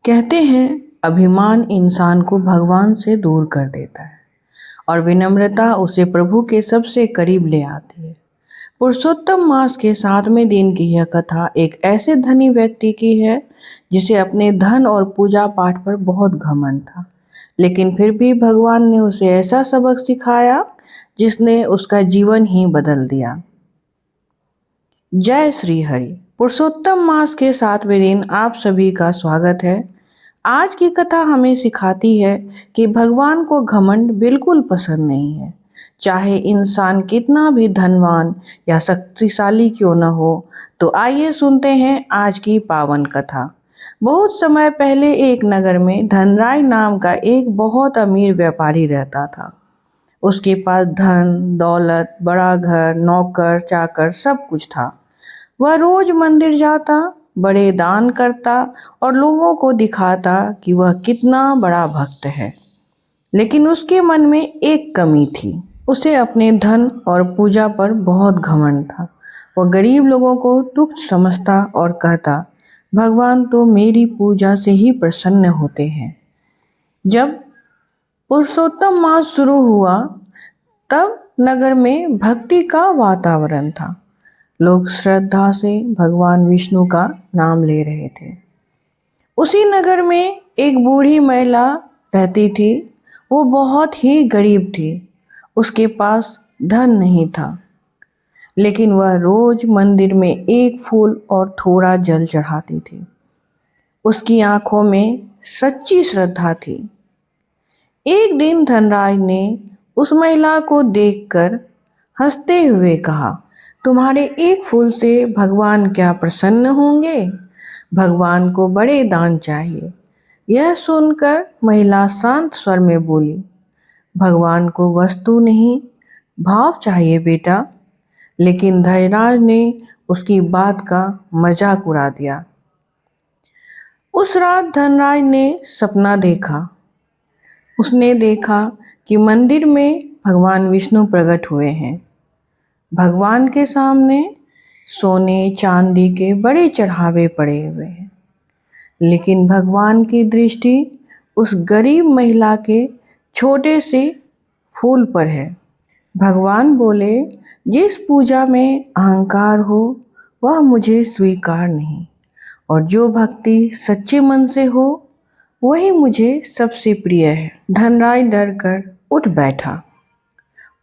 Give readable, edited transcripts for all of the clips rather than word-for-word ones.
कहते हैं अभिमान इंसान को भगवान से दूर कर देता है और विनम्रता उसे प्रभु के सबसे करीब ले आती है। पुरुषोत्तम मास के 7वें दिन की यह कथा एक ऐसे धनी व्यक्ति की है जिसे अपने धन और पूजा पाठ पर बहुत घमंड था, लेकिन फिर भी भगवान ने उसे ऐसा सबक सिखाया जिसने उसका जीवन ही बदल दिया। जय श्री हरि। पुरुषोत्तम मास के 7वें दिन आप सभी का स्वागत है। आज की कथा हमें सिखाती है कि भगवान को घमंड बिल्कुल पसंद नहीं है। चाहे इंसान कितना भी धनवान या शक्तिशाली क्यों न हो। तो आइए सुनते हैं आज की पावन कथा। बहुत समय पहले एक नगर में धनराय नाम का एक बहुत अमीर व्यापारी रहता था। उसके पास धन दौलत, बड़ा घर, नौकर चाकर सब कुछ था। वह रोज मंदिर जाता, बड़े दान करता और लोगों को दिखाता कि वह कितना बड़ा भक्त है। लेकिन उसके मन में एक कमी थी। उसे अपने धन और पूजा पर बहुत घमंड था। वह गरीब लोगों को तुच्छ समझता और कहता, भगवान तो मेरी पूजा से ही प्रसन्न होते हैं। जब पुरुषोत्तम मास शुरू हुआ तब नगर में भक्ति का वातावरण था। लोग श्रद्धा से भगवान विष्णु का नाम ले रहे थे। उसी नगर में एक बूढ़ी महिला रहती थी। वो बहुत ही गरीब थी। उसके पास धन नहीं था, लेकिन वह रोज मंदिर में एक फूल और थोड़ा जल चढ़ाती थी। उसकी आंखों में सच्ची श्रद्धा थी। एक दिन धनराज ने उस महिला को देखकर हंसते हुए कहा, तुम्हारे एक फूल से भगवान क्या प्रसन्न होंगे? भगवान को बड़े दान चाहिए। यह सुनकर महिला शांत स्वर में बोली, भगवान को वस्तु नहीं भाव चाहिए बेटा। लेकिन धनराज ने उसकी बात का मजाक उड़ा दिया। उस रात धनराज ने सपना देखा। उसने देखा कि मंदिर में भगवान विष्णु प्रकट हुए हैं। भगवान के सामने सोने चांदी के बड़े चढ़ावे पड़े हुए हैं, लेकिन भगवान की दृष्टि उस गरीब महिला के छोटे से फूल पर है। भगवान बोले, जिस पूजा में अहंकार हो वह मुझे स्वीकार नहीं, और जो भक्ति सच्चे मन से हो वही मुझे सबसे प्रिय है। धनराज डर कर उठ बैठा।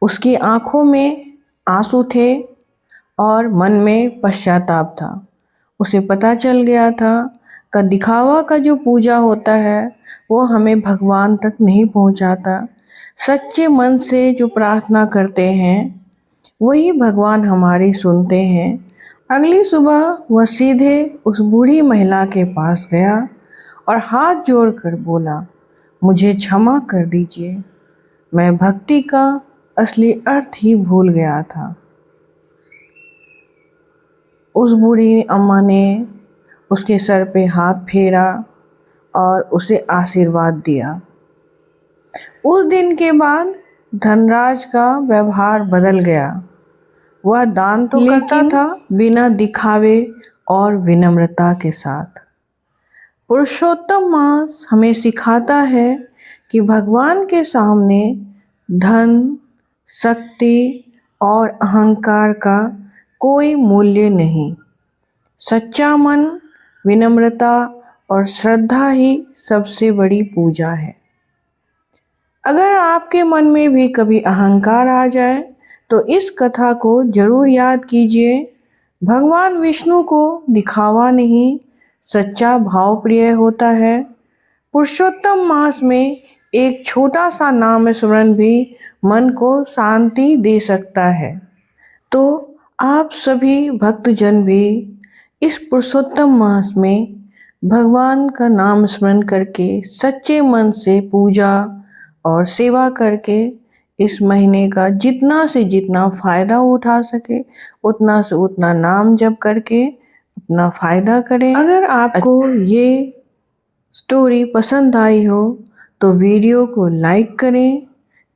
उसकी आंखों में आंसू थे और मन में पश्चाताप था। उसे पता चल गया था कि दिखावा का जो पूजा होता है वो हमें भगवान तक नहीं पहुंचाता। सच्चे मन से जो प्रार्थना करते हैं वही भगवान हमारी सुनते हैं। अगली सुबह वह सीधे उस बूढ़ी महिला के पास गया और हाथ जोड़कर बोला, मुझे क्षमा कर दीजिए, मैं भक्ति का असली अर्थ ही भूल गया था। उस बूढ़ी अम्मा ने उसके सर पे हाथ फेरा और उसे आशीर्वाद दिया। उस दिन के बाद धनराज का व्यवहार बदल गया। वह दान तो करता था, बिना दिखावे और विनम्रता के साथ। पुरुषोत्तम मास हमें सिखाता है कि भगवान के सामने धन, शक्ति और अहंकार का कोई मूल्य नहीं। सच्चा मन, विनम्रता और श्रद्धा ही सबसे बड़ी पूजा है। अगर आपके मन में भी कभी अहंकार आ जाए तो इस कथा को जरूर याद कीजिए। भगवान विष्णु को दिखावा नहीं, सच्चा भाव प्रिय होता है। पुरुषोत्तम मास में एक छोटा सा नाम स्मरण भी मन को शांति दे सकता है। तो आप सभी भक्तजन भी इस पुरुषोत्तम मास में भगवान का नाम स्मरण करके सच्चे मन से पूजा और सेवा करके इस महीने का जितना से जितना फायदा उठा सके उतना से उतना नाम जप करके अपना फायदा करें। अगर आपको ये स्टोरी पसंद आई हो तो वीडियो को लाइक करें,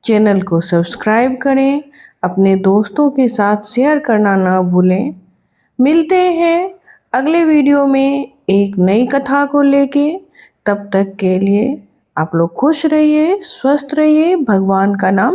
चैनल को सब्सक्राइब करें, अपने दोस्तों के साथ शेयर करना ना भूलें। मिलते हैं अगले वीडियो में एक नई कथा को लेके। तब तक के लिए आप लोग खुश रहिए, स्वस्थ रहिए, भगवान का नाम